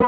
Hey,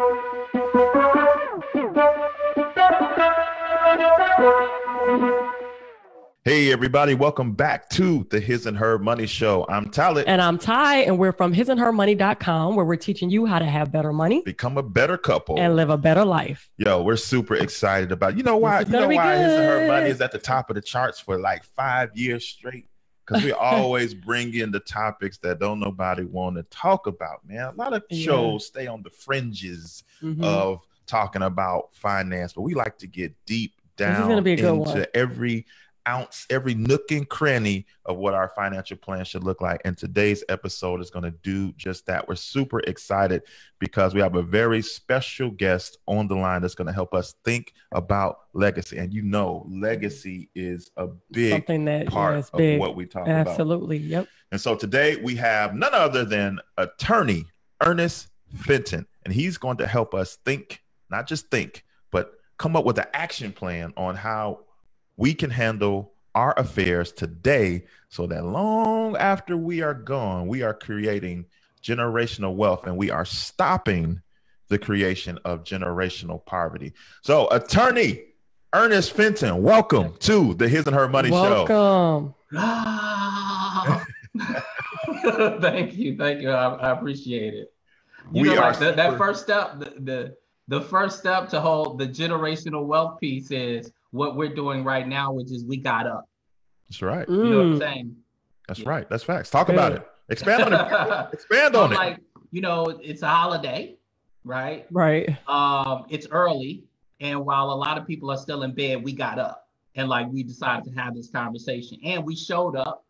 everybody. Welcome back to the His and Her Money Show. I'm Talent. And I'm Ty, and we're from hisandhermoney.com, where we're teaching you how to have better money, become a better couple, and live a better life. Yo, we're super excited about, you know why His and Her Money is at the top of the charts for like 5 years straight? Because we always bring in the topics that don't nobody want to talk about, man. A lot of shows stay on the fringes of talking about finance, but we like to get deep down into every ounce, every nook and cranny of what our financial plan should look like. And today's episode is going to do just that. We're super excited because we have a very special guest on the line that's going to help us think about legacy. And you know, legacy is a big part of what we talk about. Absolutely. Yep. And so today we have none other than attorney Ernest Fenton, and he's going to help us think, not just think, but come up with an action plan on how we can handle our affairs today so that long after we are gone, we are creating generational wealth and we are stopping the creation of generational poverty. So, attorney Ernest Fenton, welcome to the His and Her Money Show. Thank you. I appreciate it. That first step, the first step to hold the generational wealth piece is what we're doing right now, which is we got up. That's right. You know what I'm saying? That's right. That's facts. Talk about it. Expand on it. Expand on it. Like, you know, it's a holiday, right? Right. It's early. And while a lot of people are still in bed, we got up and like we decided to have this conversation. And we showed up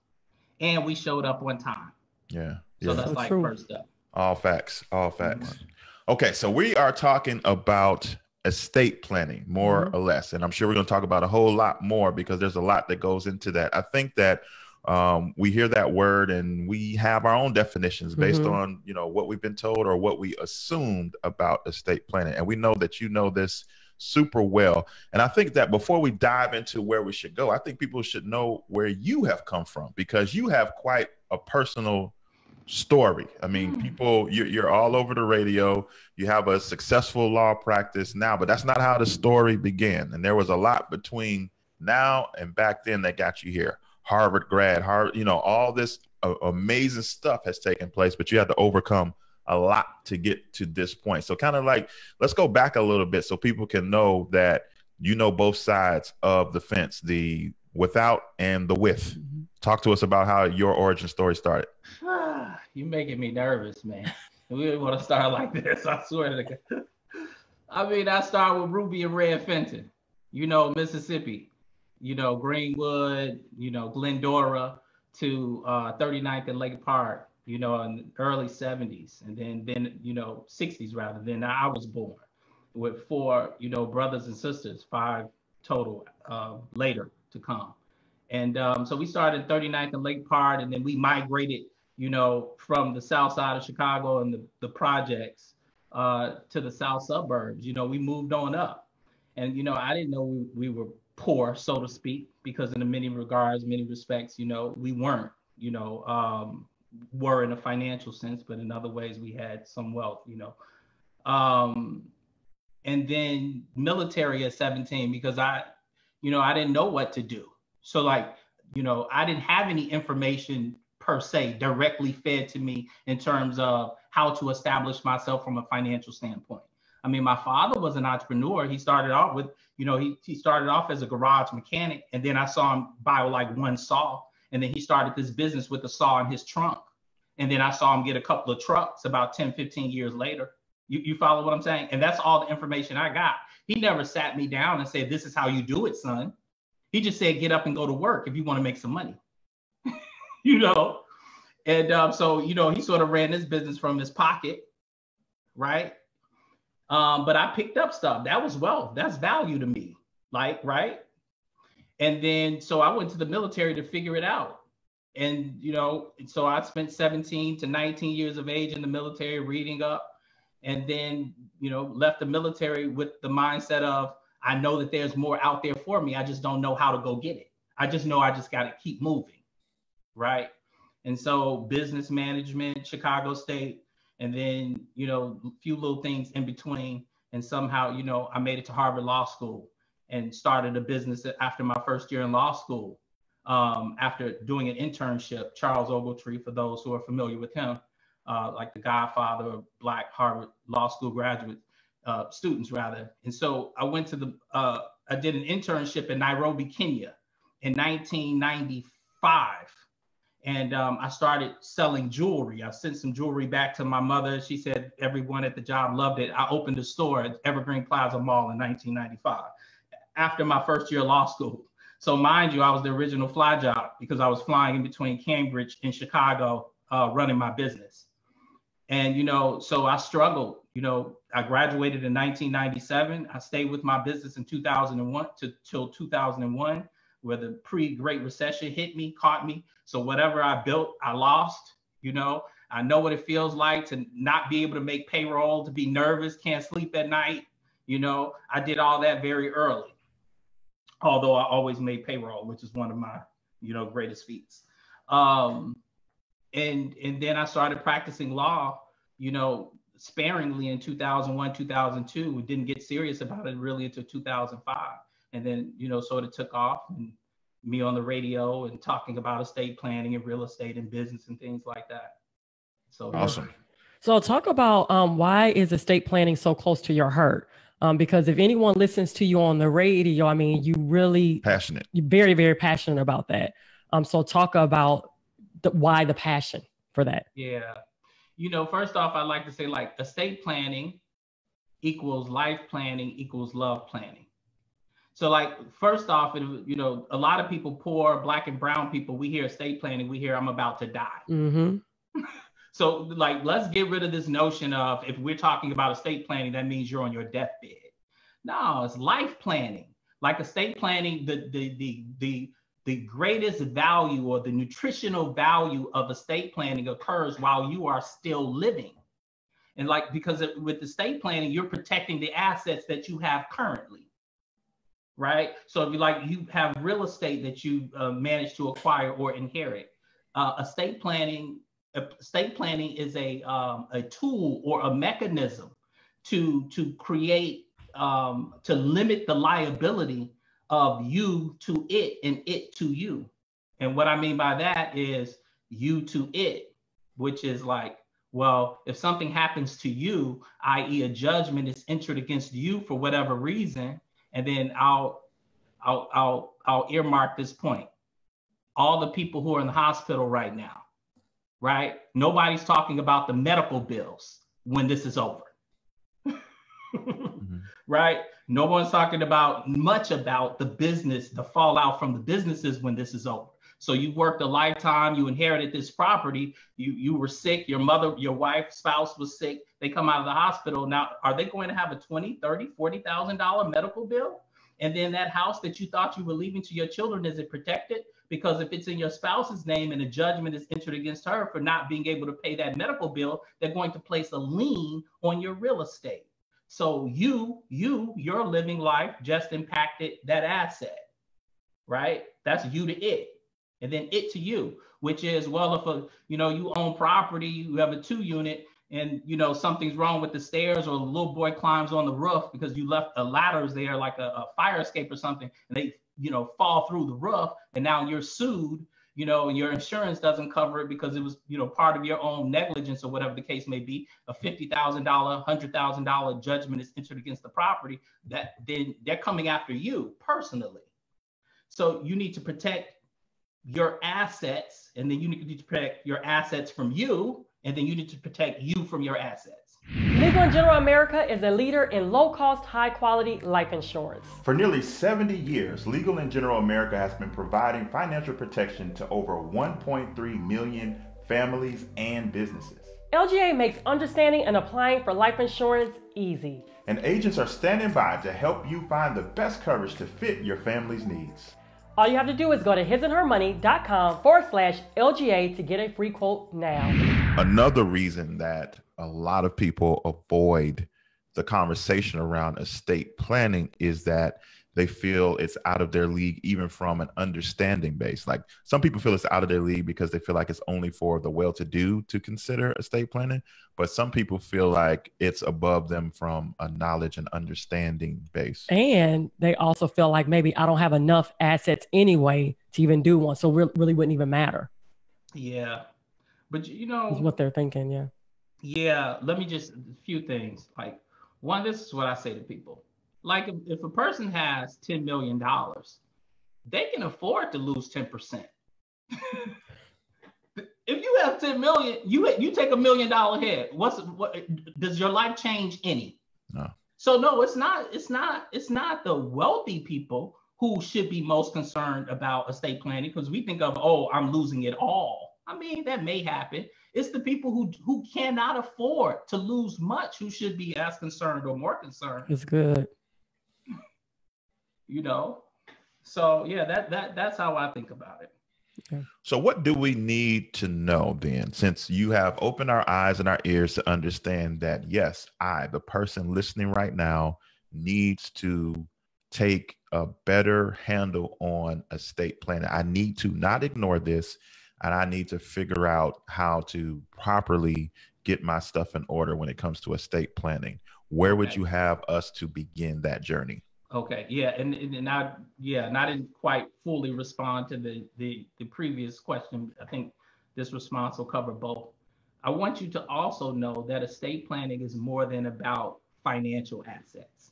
on time. Yeah. So that's like first step. All facts. All facts. Okay. So we are talking about estate planning, more or less. And I'm sure we're going to talk about a whole lot more because there's a lot that goes into that. I think that we hear that word and we have our own definitions based on, you know, what we've been told or what we assumed about estate planning. And we know that you know this super well. And I think that before we dive into where we should go, I think people should know where you have come from because you have quite a personal story. I mean, people, you're all over the radio. You have a successful law practice now, but that's not how the story began. And there was a lot between now and back then that got you here. Harvard grad, you know, all this amazing stuff has taken place, but you had to overcome a lot to get to this point. So kind of like, let's go back a little bit so people can know that you know both sides of the fence, the without and the with. Talk to us about how your origin story started. You're making me nervous, man. We didn't want to start like this. I swear to God. I mean, I started with Ruby and Red Fenton, you know, Mississippi, you know, Greenwood, you know, Glendora to 39th and Lake Park, you know, in the early 70s. And then, you know, 60s rather. Then I was born with 4, you know, brothers and sisters, 5 total later to come. And so we started 39th and Lake Park, and then we migrated, you know, from the south side of Chicago and the projects to the south suburbs. You know, we moved on up. And, you know, I didn't know we were poor, so to speak, because in many regards, many respects, you know, we weren't, you know, were in a financial sense, but in other ways we had some wealth, you know. And then military at 17, because I didn't know what to do. So like, you know, I didn't have any information per se directly fed to me in terms of how to establish myself from a financial standpoint. I mean, my father was an entrepreneur. He started off with, you know, he started off as a garage mechanic, and then I saw him buy like one saw, and then he started this business with a saw in his trunk. And then I saw him get a couple of trucks about 10, 15 years later. You follow what I'm saying? And that's all the information I got. He never sat me down and said, this is how you do it, son. He just said, get up and go to work if you want to make some money, you know? And so, you know, he sort of ran his business from his pocket, right? But I picked up stuff. That was wealth. That's value to me, like, right? And then, so I went to the military to figure it out. And, you know, so I spent 17 to 19 years of age in the military reading up, and then, you know, left the military with the mindset of, I know that there's more out there for me. I just don't know how to go get it. I just know I just got to keep moving, right? And so business management, Chicago State, And then, a few little things in between. And somehow, I made it to Harvard Law School and started a business after my first year in law school. After doing an internship, Charles Ogletree, for those who are familiar with him, like the godfather of Black Harvard Law School graduate students, rather. And so I went to I did an internship in Nairobi, Kenya in 1995. And I started selling jewelry. I sent some jewelry back to my mother. She said everyone at the job loved it. I opened a store at Evergreen Plaza Mall in 1995 after my first year of law school. So mind you, I was the original fly job because I was flying in between Cambridge and Chicago running my business. And, so I struggled. I graduated in 1997. I stayed with my business in 2001 till 2001, where the pre-Great Recession caught me. So whatever I built, I lost. I know what it feels like to not be able to make payroll, to be nervous, can't sleep at night. I did all that very early, although I always made payroll, which is one of my, greatest feats. And then I started practicing law, sparingly in 2001, 2002. We didn't get serious about it really until 2005. And then, sort of took off, and me on the radio and talking about estate planning and real estate and business and things like that. So awesome. So talk about why is estate planning so close to your heart? Because if anyone listens to you on the radio, I mean, you really passionate. You're very, very passionate about that. So talk about why the passion for that. Yeah. First off, I'd like to say estate planning equals life planning equals love planning. So first off, a lot of people, poor Black and brown people, we hear estate planning, we hear I'm about to die. Mm-hmm. So let's get rid of this notion of if we're talking about estate planning, that means you're on your deathbed. No, it's life planning. Estate planning, the greatest value or the nutritional value of estate planning occurs while you are still living. And because with estate planning, you're protecting the assets that you have currently. Right. So if you have real estate that you manage to acquire or inherit, estate planning is a tool or a mechanism to create to limit the liability of you to it and it to you. And what I mean by that is you to it, which is if something happens to you, i.e. a judgment is entered against you for whatever reason, and then I'll earmark this point. All the people who are in the hospital right now, right? Nobody's talking about the medical bills when this is over. Mm-hmm. Right? No one's talking much about the business, the fallout from the businesses when this is over. So you worked a lifetime, you inherited this property, you were sick, your mother, your wife, spouse was sick, they come out of the hospital. Now, are they going to have a $20,000, $30,000, $40,000 medical bill? And then that house that you thought you were leaving to your children, is it protected? Because if it's in your spouse's name and a judgment is entered against her for not being able to pay that medical bill, they're going to place a lien on your real estate. So your living life just impacted that asset, right? That's you to it. And then it to you, which is, if you own property, you have a 2-unit, and something's wrong with the stairs, or the little boy climbs on the roof because you left a ladders there, like a fire escape or something, and they fall through the roof, and now you're sued, and your insurance doesn't cover it because it was part of your own negligence or whatever the case may be. A $50,000, $100,000 judgment is entered against the property, that then they're coming after you personally. So you need to protect your assets, and then you need to protect your assets from you, and then you need to protect you from your assets. Legal & General America is a leader in low-cost, high-quality life insurance. For nearly 70 years, Legal & General America has been providing financial protection to over 1.3 million families and businesses. LGA makes understanding and applying for life insurance easy. And agents are standing by to help you find the best coverage to fit your family's needs. All you have to do is go to hisandhermoney.com/LGA to get a free quote now. Another reason that a lot of people avoid the conversation around estate planning is that they feel it's out of their league, even from an understanding base. Like some people feel it's out of their league because they feel like it's only for the well-to-do to consider estate planning. But some people feel like it's above them from a knowledge and understanding base. And they also feel like maybe I don't have enough assets anyway to even do one. So really wouldn't even matter. Yeah. But is what they're thinking. Yeah. Yeah. Let me just, a few things. Like one, this is what I say to people. Like if a person has $10 million, they can afford to lose 10%. If you have 10 million, you take $1 million hit. What does your life change any? No. So no, it's not the wealthy people who should be most concerned about estate planning, because we think of, oh, I'm losing it all. I mean, that may happen. It's the people who cannot afford to lose much who should be as concerned or more concerned. It's good. So yeah, that's how I think about it. Okay. So what do we need to know then, since you have opened our eyes and our ears to understand that, yes, the person listening right now, needs to take a better handle on estate planning. I need to not ignore this, and I need to figure out how to properly get my stuff in order when it comes to estate planning. Where would you have us to begin that journey? Okay, yeah, and I didn't quite fully respond to the previous question. I think this response will cover both. I want you to also know that estate planning is more than about financial assets.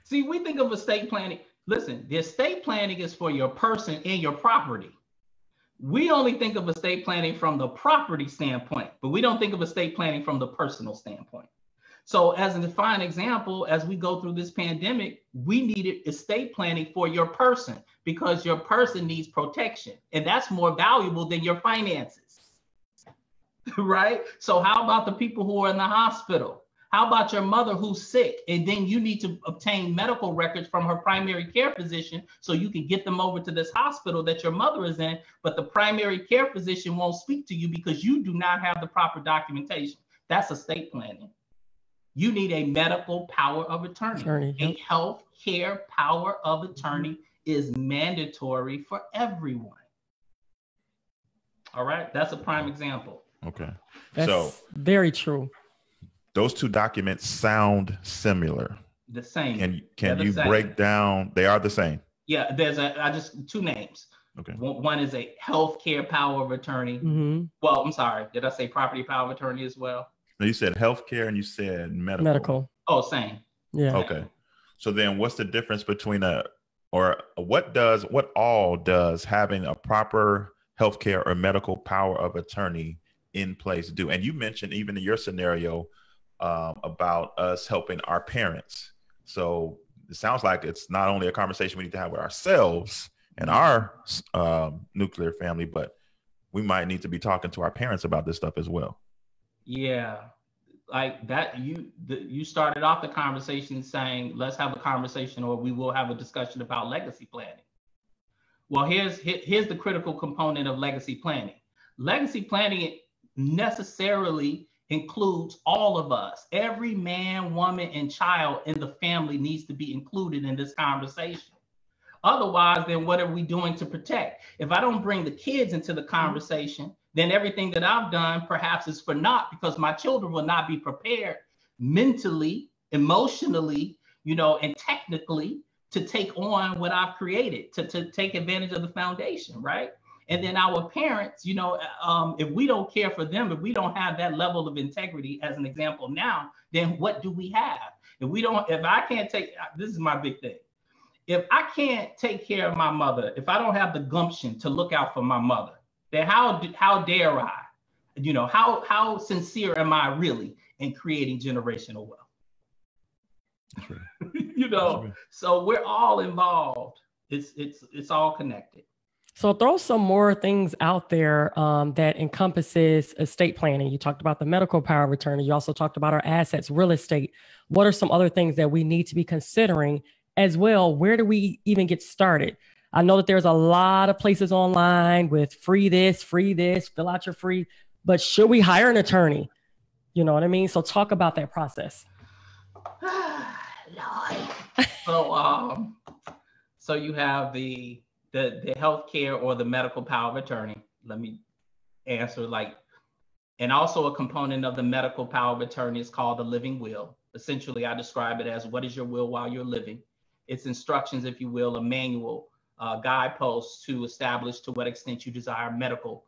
See, we think of estate planning. Listen, the estate planning is for your person and your property. We only think of estate planning from the property standpoint, but we don't think of estate planning from the personal standpoint. So as a fine example, as we go through this pandemic, we needed estate planning for your person because your person needs protection, and that's more valuable than your finances, right? So how about the people who are in the hospital? How about your mother who's sick, and then you need to obtain medical records from her primary care physician so you can get them over to this hospital that your mother is in, but the primary care physician won't speak to you because you do not have the proper documentation. That's estate planning. You need a medical power of attorney. A health care power of attorney is mandatory for everyone. All right, that's a prime example. Okay, that's very true. Those two documents sound similar. The same. Can you break down? They are the same. Yeah, there's just two names. Okay. One is a health care power of attorney. Mm-hmm. Well, I'm sorry. Did I say property power of attorney as well? No, you said healthcare and you said medical. Oh, same. Yeah. Okay. So then what's the difference between what all does having a proper healthcare or medical power of attorney in place do? And you mentioned even in your scenario about us helping our parents. So it sounds like it's not only a conversation we need to have with ourselves and our nuclear family, but we might need to be talking to our parents about this stuff as well. Yeah, like that. You started off the conversation saying, let's have a conversation, or we will have a discussion about legacy planning. Well, here's the critical component of legacy planning. Legacy planning necessarily includes all of us. Every man, woman, and child in the family needs to be included in this conversation. Otherwise, then what are we doing to protect? If I don't bring the kids into the conversation, then everything that I've done perhaps is for naught, because my children will not be prepared mentally, emotionally, and technically to take on what I've created, to take advantage of the foundation, right? And then our parents, if we don't care for them, if we don't have that level of integrity, as an example now, then what do we have? If I can't this is my big thing. If I can't take care of my mother, if I don't have the gumption to look out for my mother, then how dare I? How sincere am I really in creating generational wealth? Right. So we're all involved. It's all connected. So throw some more things out there that encompasses estate planning. You talked about the medical power of attorney. You also talked about our assets, real estate. What are some other things that we need to be considering as well? Where do we even get started? I know that there's a lot of places online with free this, fill out your free, but should we hire an attorney? You know what I mean? So talk about that process. So you have the healthcare or the medical power of attorney. Let me answer and also a component of the medical power of attorney is called the living will. Essentially, I describe it as what is your will while you're living. It's instructions, if you will, a manual, guideposts to establish to what extent you desire medical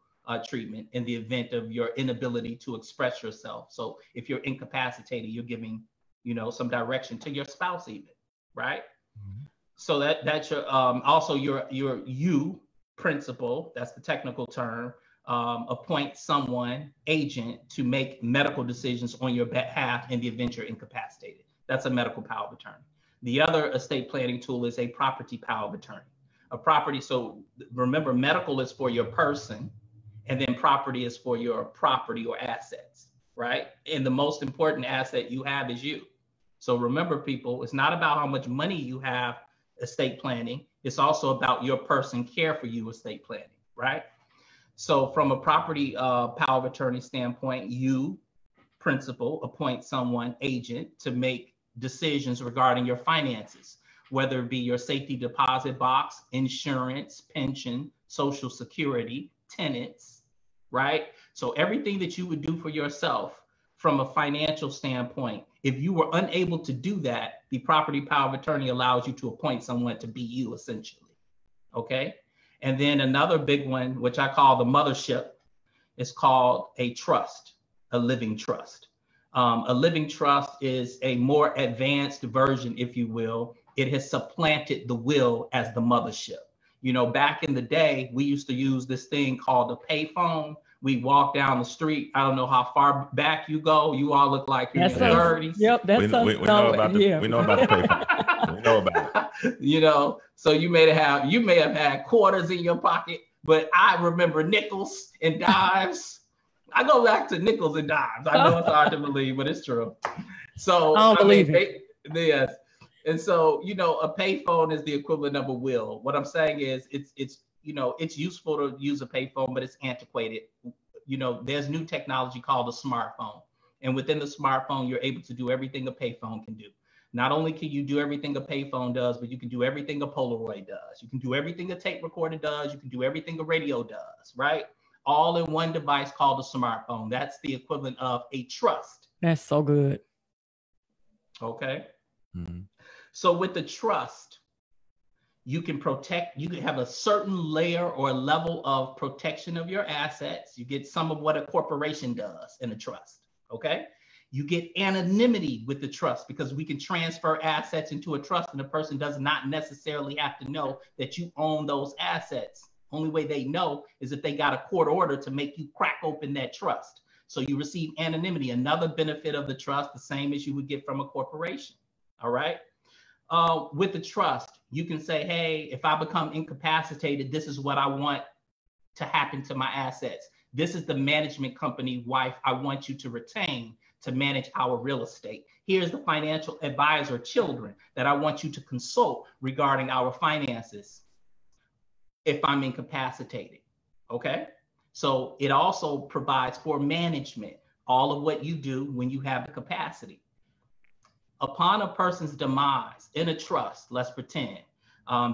treatment in the event of your inability to express yourself. So if you're incapacitated, you're giving, some direction to your spouse even, right? Mm-hmm. So that's your also your you principal, that's the technical term, appoint someone, agent, to make medical decisions on your behalf in the event you're incapacitated. That's a medical power of attorney. The other estate planning tool is a property power of attorney. A property, so remember, medical is for your person, and then property is for your property or assets, right? And the most important asset you have is you. So remember, people, it's not about how much money you have estate planning. It's also about your person care for you estate planning, right? So from a property power of attorney standpoint, you, principal, appoint someone, agent, to make decisions regarding your finances, whether it be your safety deposit box, insurance, pension, social security, tenants, right? So everything that you would do for yourself from a financial standpoint, if you were unable to do that, the property power of attorney allows you to appoint someone to be you, essentially, okay? And then another big one, which I call the mothership, is called a trust, a living trust. A living trust is a more advanced version, if you will. It has supplanted the will as the mothership. Back in the day, we used to use this thing called a payphone. We walk down the street. I don't know how far back you go. You all look like you're in your 30s. Yep, that's we know about the payphone. We know about it. So you may have had quarters in your pocket, but I remember nickels and dimes. I go back to nickels and dimes. I know it's hard to believe, but it's true. So I don't believe it. Yes. And so, a payphone is the equivalent of a will. What I'm saying is it's useful to use a payphone, but it's antiquated. There's new technology called a smartphone. And within the smartphone, you're able to do everything a payphone can do. Not only can you do everything a payphone does, but you can do everything a Polaroid does. You can do everything a tape recorder does. You can do everything a radio does, right? All in one device called a smartphone. That's the equivalent of a trust. That's so good. Okay. Mm-hmm. So with the trust, you can have a certain layer or level of protection of your assets. You get some of what a corporation does in a trust, okay? You get anonymity with the trust because we can transfer assets into a trust and the person does not necessarily have to know that you own those assets. Only way they know is if they got a court order to make you crack open that trust. So you receive anonymity, another benefit of the trust, the same as you would get from a corporation, all right? With the trust, you can say, hey, if I become incapacitated, this is what I want to happen to my assets. This is the management company wife I want you to retain to manage our real estate. Here's the financial advisor children that I want you to consult regarding our finances if I'm incapacitated, okay? So it also provides for management, all of what you do when you have the capacity. Upon a person's demise in a trust, let's pretend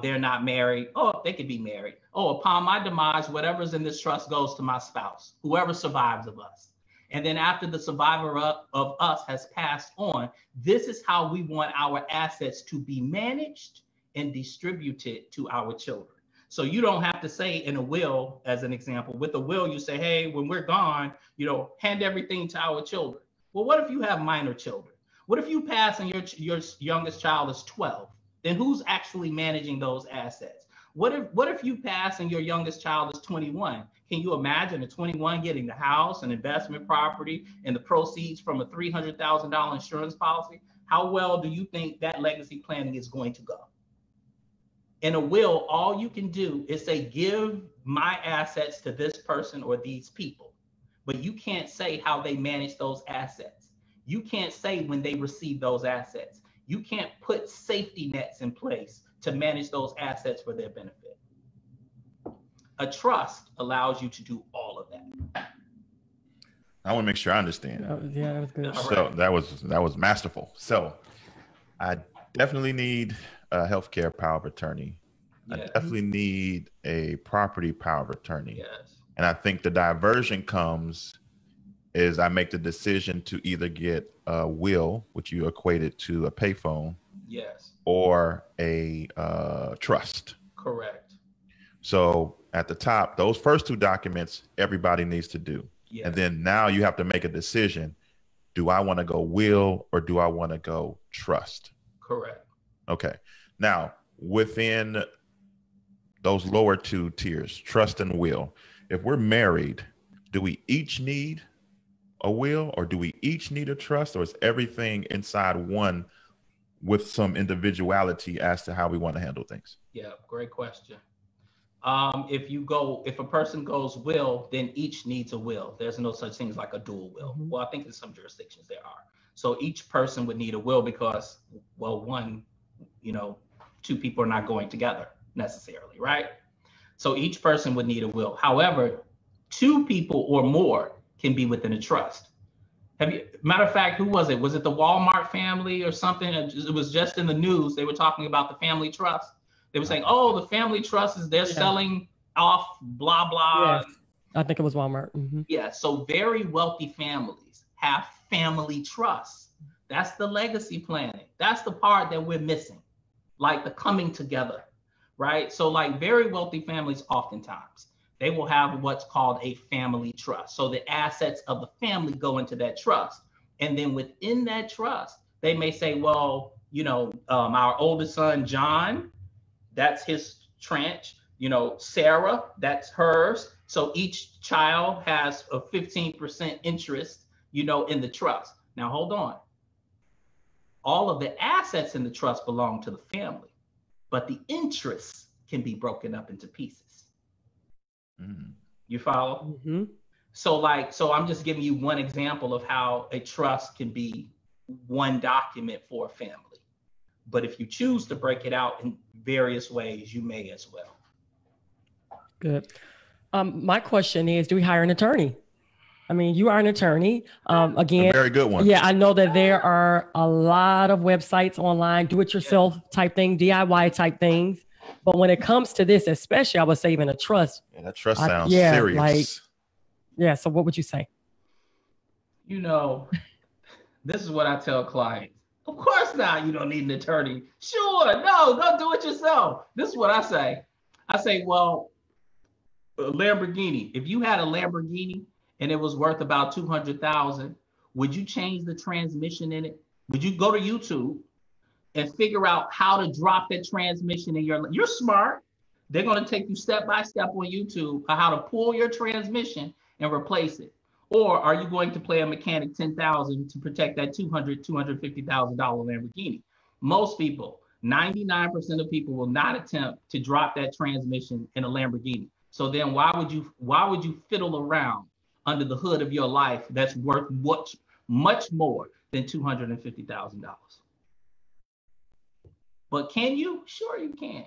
they're not married. Oh, they could be married. Oh, upon my demise, whatever's in this trust goes to my spouse, whoever survives of us. And then after the survivor of us has passed on, this is how we want our assets to be managed and distributed to our children. So you don't have to say in a will, as an example, with a will, you say, hey, when we're gone, hand everything to our children. Well, what if you have minor children? What if you pass and your youngest child is 12? Then who's actually managing those assets? What if you pass and your youngest child is 21? Can you imagine a 21 getting the house and investment property and the proceeds from a $300,000 insurance policy? How well do you think that legacy planning is going to go? In a will, all you can do is say, give my assets to this person or these people, but you can't say how they manage those assets. You can't say when they receive those assets. You can't put safety nets in place to manage those assets for their benefit. A trust allows you to do all of that. I want to make sure I understand. Yeah, that was good. So that was masterful. So I Definitely need a healthcare power of attorney. I Yes. definitely need a property power of attorney. Yes. And I think the diversion comes is I make the decision to either get a will, which you equated to a payphone, Yes. or a trust. Correct. So at the top, those first two documents, everybody needs to do. Yes. And then now you have to make a decision. Do I want to go will or do I want to go trust? Correct. Okay. Now, within those lower two tiers, trust and will, if we're married, do we each need a will or do we each need a trust, or is everything inside one with some individuality as to how we want to handle things? Yeah, great question. If a person goes will, then each needs a will. There's no such thing as like a dual will. Mhm. Well, I think in some jurisdictions there are. So each person would need a will because, well, two people are not going together necessarily, right? So each person would need a will. However, two people or more can be within a trust. Matter of fact, who was it? Was it the Walmart family or something? It was just in the news. They were talking about the family trust. They were saying, oh, the family trust is they're selling off, blah, blah. Yes. I think it was Walmart. Mm-hmm. Yeah, so very wealthy families have family trusts. That's the legacy planning. That's the part that we're missing, like the coming together, right? So like very wealthy families, oftentimes, they will have what's called a family trust. So the assets of the family go into that trust. And then within that trust, they may say, well, our oldest son, John, that's his tranche. Sarah, that's hers. So each child has a 15% interest, in the trust. Now, hold on. All of the assets in the trust belong to the family, but the interests can be broken up into pieces. Mm. You follow? Mm-hmm. So I'm just giving you one example of how a trust can be one document for a family. But if you choose to break it out in various ways, you may as well. Good. My question is, do we hire an attorney? I mean, you are an attorney. Again, a very good one. Yeah, I know that there are a lot of websites online, do-it-yourself type thing, DIY type things. But when it comes to this, especially, I would say even a trust. Yeah, that trust sounds serious. So what would you say? This is what I tell clients. Of course not, you don't need an attorney. Sure, no, go do it yourself. This is what I say. I say, well, a Lamborghini. If you had a Lamborghini and it was worth about $200,000, would you change the transmission in it? Would you go to YouTube and figure out how to drop that transmission in you're smart. They're going to take you step by step on YouTube on how to pull your transmission and replace it. Or are you going to pay a mechanic $10,000 to protect that $250,000 Lamborghini? Most people, 99% of people will not attempt to drop that transmission in a Lamborghini. So then why would you fiddle around under the hood of your life that's worth much more than $250,000? But can you? Sure you can.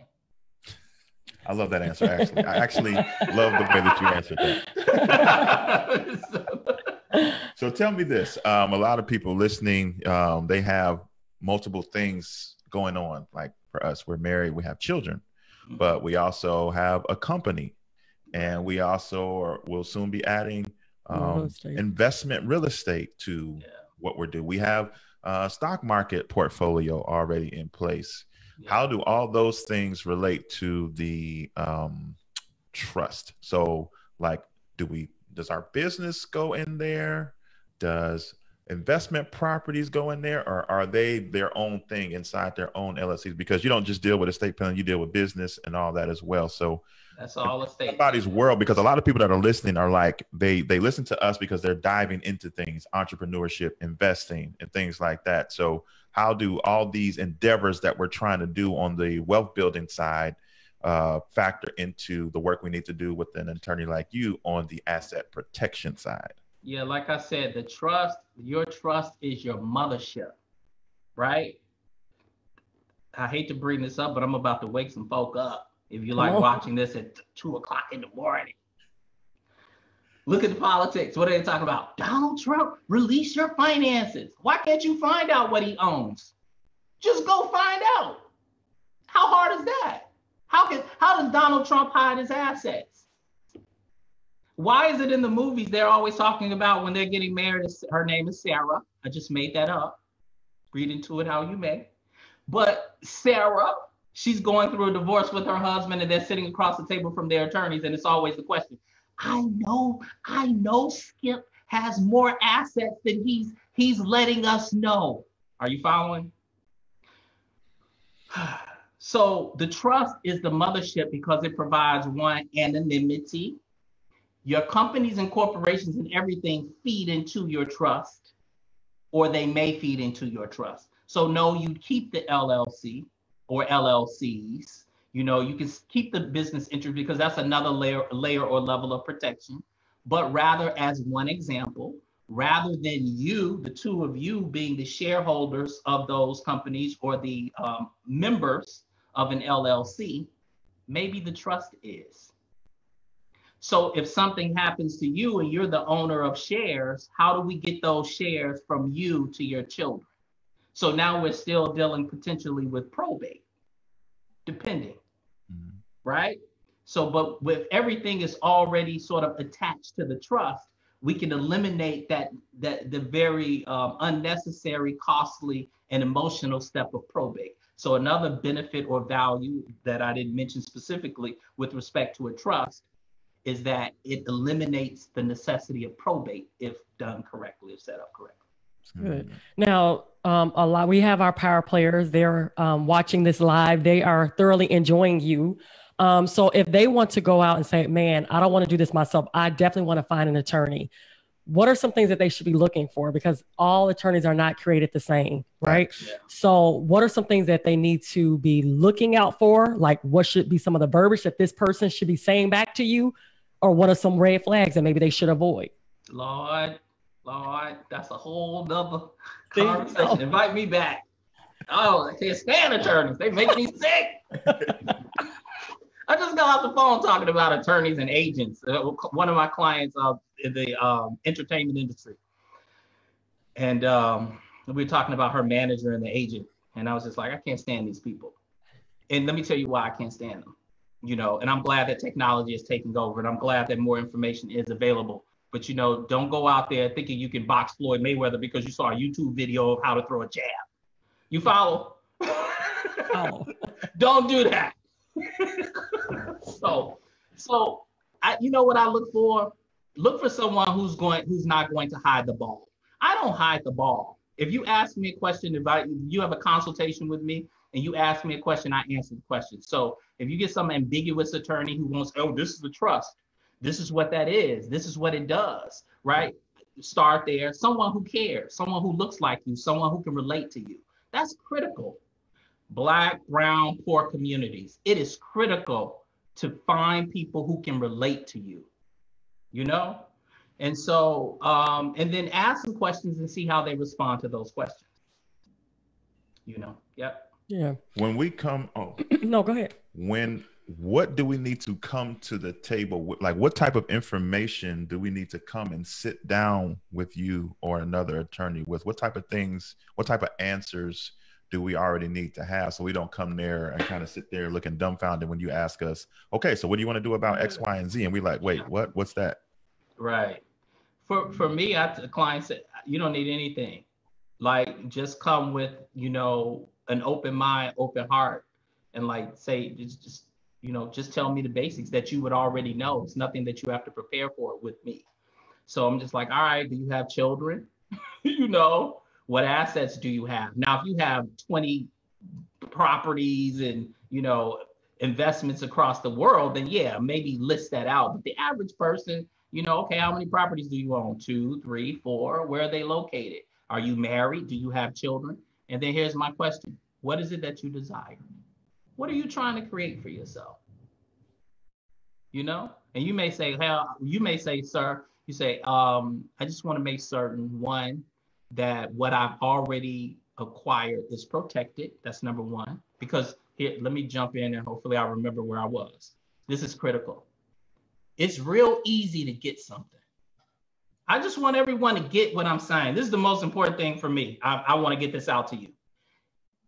I love that answer, actually. I actually love the way that you answered that. So tell me this. A lot of people listening, they have multiple things going on. Like for us, we're married, we have children, but we also have a company. And we also will soon be adding investment real estate to what we're doing. We have a stock market portfolio already in place. Yeah. How do all those things relate to the trust? So like, does our business go in there? Does investment properties go in there, or are they their own thing inside their own LLCs? Because you don't just deal with estate planning, you deal with business and all that as well. So that's all estate. Somebody's world, because a lot of people that are listening are like, they listen to us because they're diving into things, entrepreneurship, investing, and things like that. So how do all these endeavors that we're trying to do on the wealth building side factor into the work we need to do with an attorney like you on the asset protection side? Yeah, like I said, your trust is your mothership, right? I hate to bring this up, but I'm about to wake some folk up. If you like watching this at 2 o'clock in the morning. Look at the politics. What are they talking about? Donald Trump, release your finances. Why can't you find out what he owns? Just go find out. How hard is that? How does Donald Trump hide his assets? Why is it in the movies they're always talking about when they're getting married? Her name is Sarah. I just made that up. Read into it how you may. But Sarah, she's going through a divorce with her husband, and they're sitting across the table from their attorneys, and it's always the question, I know Skip has more assets than he's letting us know. Are you following? So the trust is the mothership because it provides one, anonymity. Your companies and corporations and everything feed into your trust, or they may feed into your trust. So no, you keep the LLC or LLCs. You know, you can keep the business interest because that's another layer or level of protection. But rather, as one example, rather than you, the two of you being the shareholders of those companies or the members of an LLC, maybe the trust is. So if something happens to you and you're the owner of shares, how do we get those shares from you to your children? So now we're still dealing potentially with probate, depending, right? So, but with everything is already sort of attached to the trust, we can eliminate the very unnecessary, costly, and emotional step of probate. So another benefit or value that I didn't mention specifically with respect to a trust is that it eliminates the necessity of probate if done correctly, if set up correctly. Good. Now, we have our power players. They're watching this live. They are thoroughly enjoying you. So if they want to go out and say, man, I don't want to do this myself, I definitely want to find an attorney. What are some things that they should be looking for? Because all attorneys are not created the same, right? Yeah. So what are some things that they need to be looking out for? Like what should be some of the verbiage that this person should be saying back to you? Or what are some red flags that maybe they should avoid? Lord, that's a whole nother conversation. Invite me back. Oh, I can't stand attorneys. They make me sick. I just got off the phone talking about attorneys and agents. One of my clients in the entertainment industry. And we were talking about her manager and the agent. And I was just like, I can't stand these people. And let me tell you why I can't stand them. You know, and I'm glad that technology is taking over, and I'm glad that more information is available. But, you know, don't go out there thinking you can box Floyd Mayweather because you saw a YouTube video of how to throw a jab. You follow? Oh. Don't do that. So you know what I look for? Look for someone who's not going to hide the ball. I don't hide the ball. If you ask me a question, if you have a consultation with me and you ask me a question, I answer the question. So if you get some ambiguous attorney who wants, oh, this is the trust, this is what that is, this is what it does, right? Start there. Someone who cares, someone who looks like you, someone who can relate to you. That's critical. Black, brown, poor communities. It is critical to find people who can relate to you, you know? And so, and then ask some questions and see how they respond to those questions. You know, yep. Yeah. When we come, no, go ahead. What do we need to come to the table with? Like, what type of information do we need to come and sit down with you or another attorney with? What type of things, what type of answers do we already need to have so we don't come there and kind of sit there looking dumbfounded when you ask us, okay, so what do you want to do about X, Y, and Z? And we're like, wait, what? What's that? Right. For me, the client said, you don't need anything. Like, just come with, you know, an open mind, open heart, and like say, just tell me the basics that you would already know. It's nothing that you have to prepare for with me. So I'm just like, all right, do you have children? You know, what assets do you have? Now, if you have 20 properties and, you know, investments across the world, then yeah, maybe list that out. But the average person, you know, okay, how many properties do you own? 2, 3, 4, where are they located? Are you married? Do you have children? And then here's my question. What is it that you desire? What are you trying to create for yourself? You know, and you may say, sir, you say, I just want to make certain, one, that what I've already acquired is protected. That's number one. Because here, let me jump in and hopefully I'll remember where I was. This is critical. It's real easy to get something. I just want everyone to get what I'm saying. This is the most important thing for me. I want to get this out to you.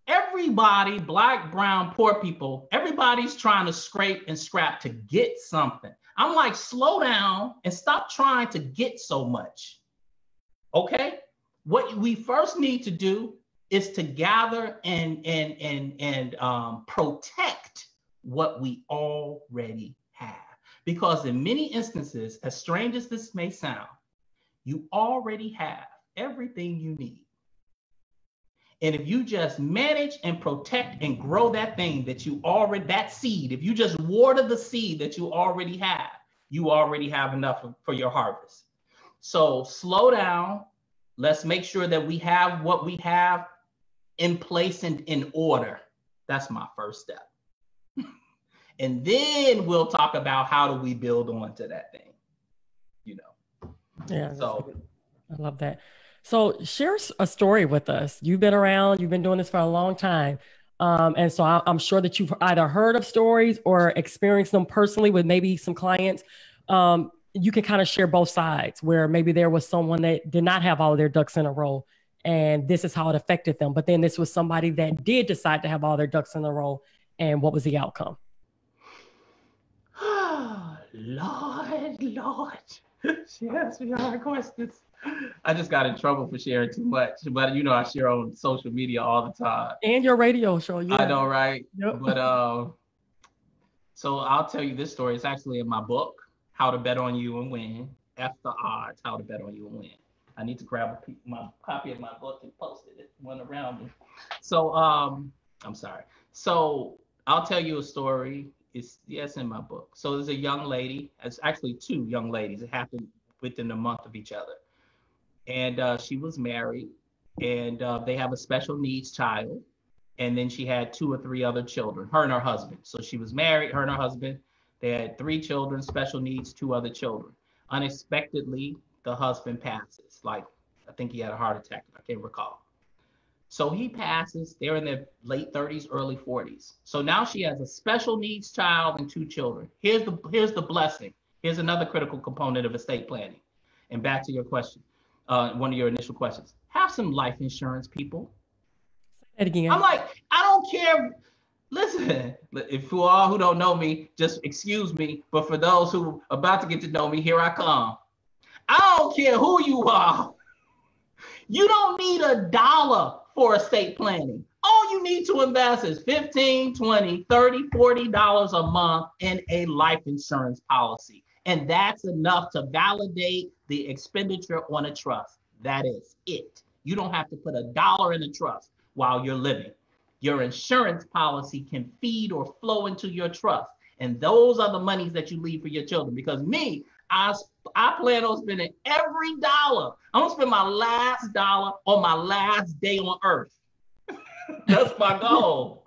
Everybody, black, brown, poor people, everybody's trying to scrape and scrap to get something. I'm like, slow down and stop trying to get so much. Okay? What we first need to do is to gather and protect what we already have. Because in many instances, as strange as this may sound, you already have everything you need. And if you just manage and protect and grow that thing that you already, that seed, if you just water the seed that you already have enough for your harvest. So slow down. Let's make sure that we have what we have in place and in order. That's my first step. And then we'll talk about how do we build onto that thing, you know. Yeah. So I love that. So share a story with us. You've been around, you've been doing this for a long time. And so I'm sure that you've either heard of stories or experienced them personally with maybe some clients. You can kind of share both sides where maybe there was someone that did not have all of their ducks in a row and this is how it affected them. But then this was somebody that did decide to have all their ducks in a row. And what was the outcome? Lord. She asked me hard questions. I just got in trouble for sharing too much, but you know, I share on social media all the time. And your radio show. Yeah. I know, right? Yep. But so I'll tell you this story. It's actually in my book, How to Bet on You and Win. F the odds, How to Bet on You and Win. I need to grab my copy of my book and post it. It went around me. So I'm sorry. So I'll tell you a story. It's in my book. So there's a young lady. It's actually two young ladies. It happened within a month of each other. And she was married, and they have a special needs child. And then she had 2 or 3 other children, her and her husband. So she was married, her and her husband. They had 3 children, special needs, 2 other children. Unexpectedly, the husband passes. Like, I think he had a heart attack. I can't recall. So he passes. They're in their late 30s, early 40s. So now she has a special needs child and 2 children. Here's the blessing. Here's another critical component of estate planning. And back to your question. One of your initial questions. Have some life insurance, people. Say that again. I'm like, I don't care. Listen, if for all who don't know me, just excuse me. But for those who are about to get to know me, here I come. I don't care who you are. You don't need $1 for estate planning. All you need to invest is $15, $20, $30, $40 a month in a life insurance policy. And that's enough to validate the expenditure on a trust. That is it. You don't have to put $1 in a trust while you're living. Your insurance policy can feed or flow into your trust. And those are the monies that you leave for your children. Because me, I plan on spending every dollar. I'm going to spend my last dollar on my last day on earth. That's my goal.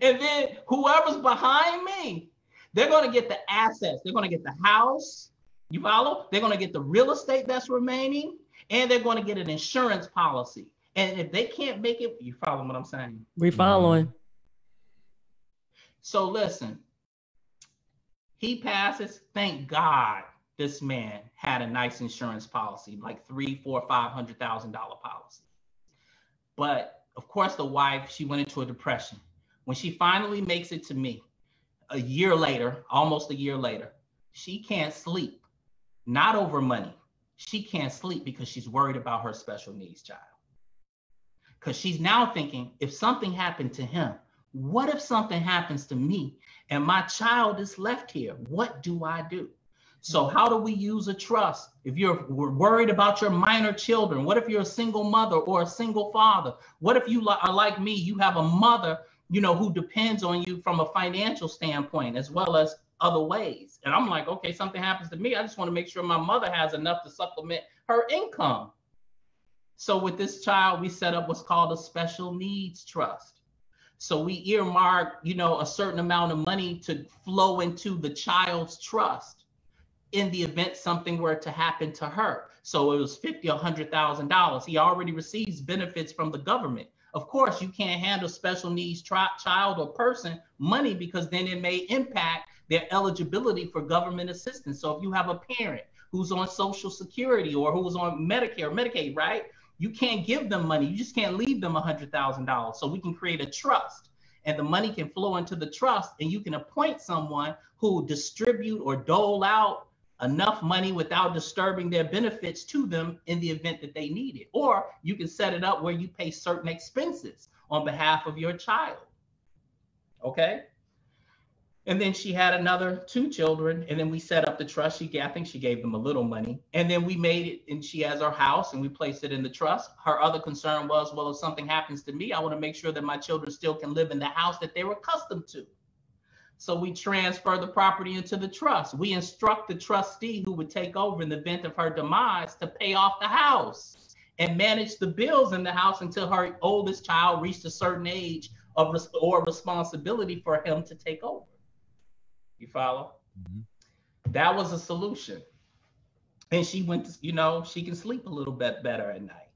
And then whoever's behind me, they're going to get the assets. They're going to get the house. You follow? They're going to get the real estate that's remaining, and they're going to get an insurance policy. And if they can't make it, you follow what I'm saying? We following. So listen, he passes. Thank God this man had a nice insurance policy, like $300,000, $400,000, $500,000 policy. But of course, the wife, she went into a depression. When she finally makes it to me, a year later, almost a year later, she can't sleep. Not over money. She can't sleep because she's worried about her special needs child. Because she's now thinking, if something happened to him, what if something happens to me and my child is left here? What do I do? So how do we use a trust? If you're worried about your minor children, what if you're a single mother or a single father? What if you are like me, you have a mother, you know, who depends on you from a financial standpoint as well as other ways. And I'm like, okay, something happens to me. I just want to make sure my mother has enough to supplement her income. So with this child, we set up what's called a special needs trust. So we earmark, you know, a certain amount of money to flow into the child's trust in the event something were to happen to her. So it was $50,000 or $100,000. He already receives benefits from the government. Of course, you can't handle special needs child or person money because then it may impact their eligibility for government assistance. So if you have a parent who's on Social Security or who's on Medicare or Medicaid, right? You can't give them money. You just can't leave them $100,000. So we can create a trust, and the money can flow into the trust, and you can appoint someone who will distribute or dole out enough money without disturbing their benefits to them in the event that they need it. Or you can set it up where you pay certain expenses on behalf of your child. Okay? And then she had another 2 children, and then we set up the trust. I think she gave them a little money, and then we made it, and she has her house, and we placed it in the trust. Her other concern was, well, if something happens to me, I want to make sure that my children still can live in the house that they were accustomed to. So we transfer the property into the trust. We instruct the trustee who would take over in the event of her demise to pay off the house and manage the bills in the house until her oldest child reached a certain age or responsibility for him to take over. You follow? Mm-hmm. That was a solution. And she went to, she can sleep a little bit better at night.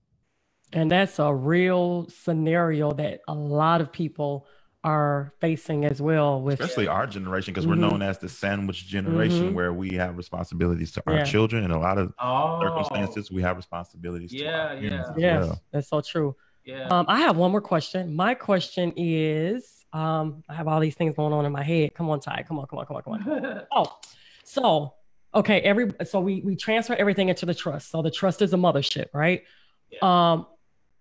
And that's a real scenario that a lot of people are facing as well, with especially our generation, because we're known as the sandwich generation, where we have responsibilities to our children, and a lot of circumstances we have responsibilities to our parents as well. That's so true. Yeah. I have one more question. My question is, I have all these things going on in my head. Come on, Ty. Come on. So we transfer everything into the trust. So the trust is a mothership, right? Yeah.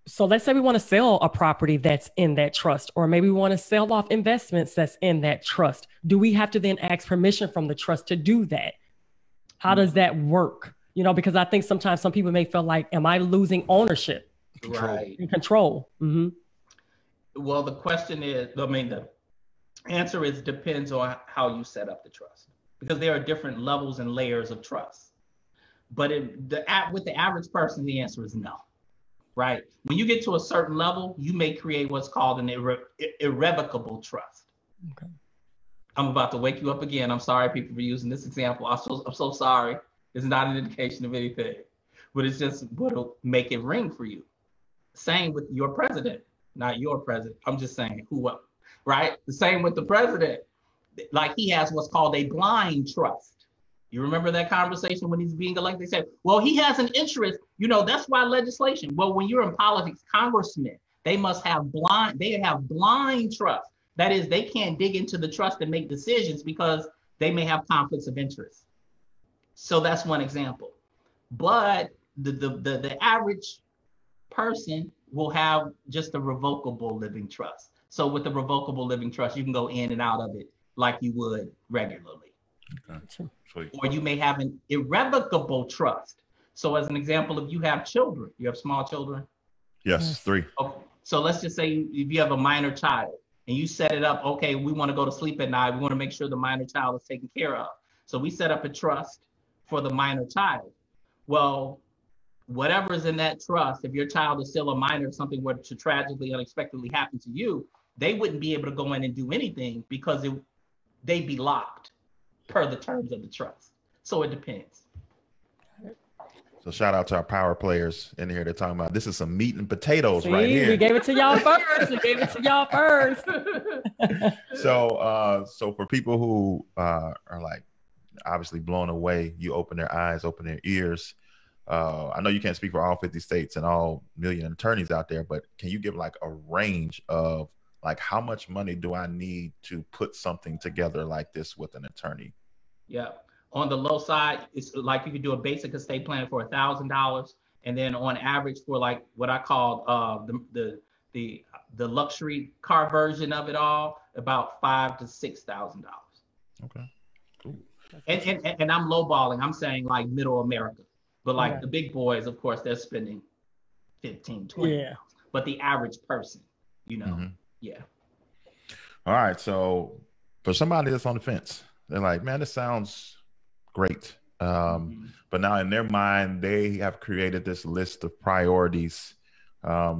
So let's say we want to sell a property that's in that trust, or maybe we want to sell off investments that's in that trust. Do we have to then ask permission from the trust to do that? How does that work? Because I think sometimes some people may feel like, am I losing ownership? Right. And control. Mm-hmm. Well, the question is, the answer is depends on how you set up the trust, because there are different levels and layers of trust. But with the average person, the answer is no. Right? When you get to a certain level, you may create what's called an irrevocable trust. Okay. I'm about to wake you up again. I'm sorry, people, for using this example. I'm so sorry. It's not an indication of anything, but it's just what'll make it ring for you. Same with your president, not your president. I'm just saying right? The same with the president. Like, he has what's called a blind trust. You remember that conversation when he's being elected? They said, well, he has an interest. That's why legislation. Well, when you're in politics, congressmen, they have blind trust. That is, they can't dig into the trust and make decisions because they may have conflicts of interest. So that's one example. But the average person will have just a revocable living trust. So with the revocable living trust, you can go in and out of it like you would regularly. Okay. Or you may have an irrevocable trust. So as an example, if you have children, you have small children? Yes, 3. Okay. So let's just say if you have a minor child and you set it up, okay, we want to go to sleep at night. We want to make sure the minor child is taken care of. So we set up a trust for the minor child. Well, whatever is in that trust, if your child is still a minor, if something were to tragically, unexpectedly happen to you, they wouldn't be able to go in and do anything because they'd be locked per the terms of the trust. So it depends. So shout out to our power players in here. They're talking about this is some meat and potatoes right here. We gave it to y'all first. So for people who are like obviously blown away, you open their eyes, open their ears. I know you can't speak for all 50 states and all million attorneys out there, but can you give like a range of like how much money do I need to put something together like this with an attorney? Yeah. On the low side, it's like you could do a basic estate plan for $1,000, and then on average for like what I call the luxury car version of it all, about $5,000 to $6,000. Okay, cool. And I'm lowballing. I'm saying like middle America, but like the big boys, of course, they're spending 15, 20. Yeah. But the average person, yeah. All right. So for somebody that's on the fence, they're like, man, this sounds great. But now in their mind, they have created this list of priorities. I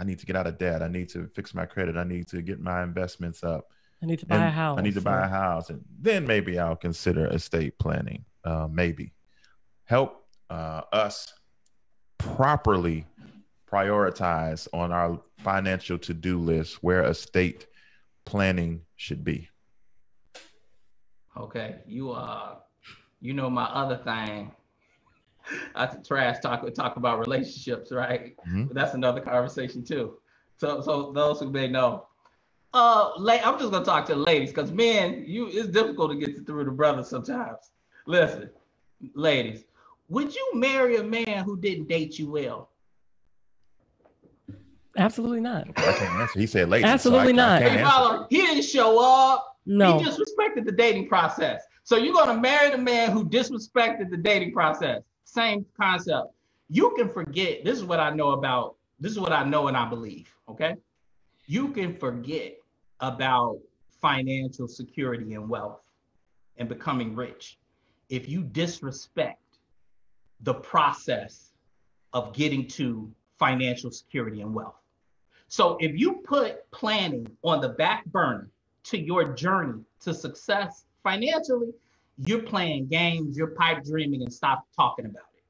need to get out of debt. I need to fix my credit. I need to get my investments up. I need to buy a house. I need to buy a house. And then maybe I'll consider estate planning. Maybe help us properly prioritize on our financial to-do list where estate planning should be. Okay, you know my other thing. That's a trash talk about relationships, right? Mm-hmm. But that's another conversation too. So those who may know. I'm just gonna talk to the ladies because men, it's difficult to get through the brothers sometimes. Listen, ladies, would you marry a man who didn't date you well? Absolutely not. I can't answer. He said ladies. Absolutely not. I can't Hey, answer. follow, he didn't show up. No. He disrespected the dating process. So you're gonna marry the man who disrespected the dating process. Same concept. You can forget. This is what I know about. This is what I know and I believe. Okay, you can forget about financial security and wealth and becoming rich if you disrespect the process of getting to financial security and wealth. So if you put planning on the back burner to your journey to success financially, you're playing games, you're pipe dreaming, and stop talking about it.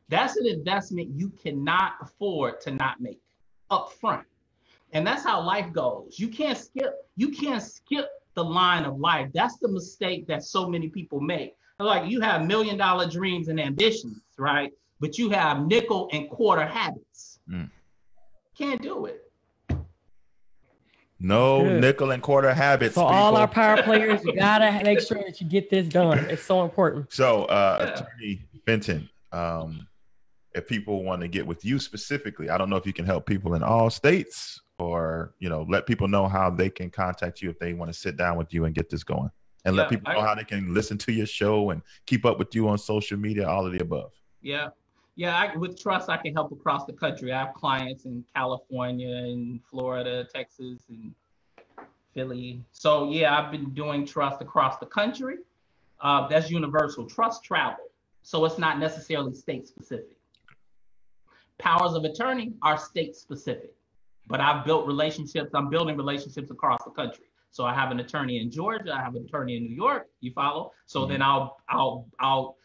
That's an investment you cannot afford to not make up front. And that's how life goes. You can't skip the line of life. That's the mistake that so many people make. Like, you have $1 million dreams and ambitions, right? But you have nickel and quarter habits. Can't do it. No nickel and quarter habits. So all our power players, you gotta make sure that you get this done. It's so important. So Attorney Fenton, if people want to get with you specifically, I don't know if you can help people in all states, or let people know how they can contact you if they want to sit down with you and get this going, and let people know how they can listen to your show and keep up with you on social media, all of the above. With trust, I can help across the country. I have clients in California and Florida, Texas, and Philly. So I've been doing trust across the country. That's universal. Trust travel, so it's not necessarily state specific. Powers of attorney are state specific, but I've built relationships. I'm building relationships across the country. So I have an attorney in Georgia. I have an attorney in New York. You follow? So then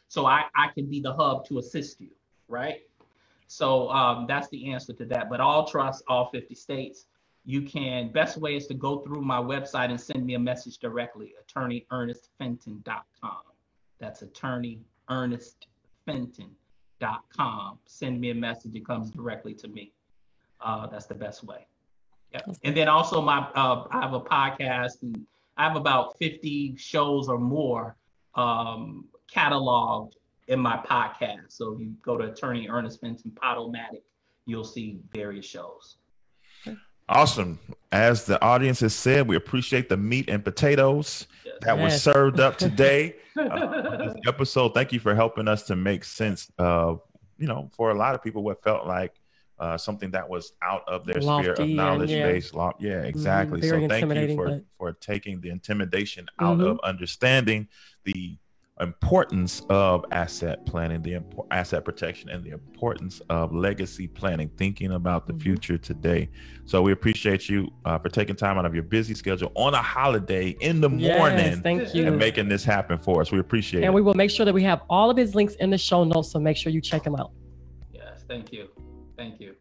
so I can be the hub to assist you. Right. So that's the answer to that. But all trusts, all 50 states, best way is to go through my website and send me a message directly, attorneyernestfenton.com. That's attorneyernestfenton.com. Send me a message. It comes directly to me. That's the best way. Yeah. And then also I have a podcast, and I have about 50 shows or more cataloged in my podcast. So if you go to Attorney Ernest Fenton Podomatic, you'll see various shows. Awesome. As the audience has said, we appreciate the meat and potatoes that was served up today. This episode. Thank you for helping us to make sense of, for a lot of people, what felt like something that was out of their sphere of knowledge based law. Yeah, exactly. So thank you for taking the intimidation out of understanding the importance of asset planning, the asset protection, and the importance of legacy planning, thinking about the future today. So we appreciate you for taking time out of your busy schedule on a holiday in the morning. Thank you. And making this happen for us. We appreciate it. And we will make sure that we have all of his links in the show notes, so make sure you check him out. Yes, thank you. Thank you.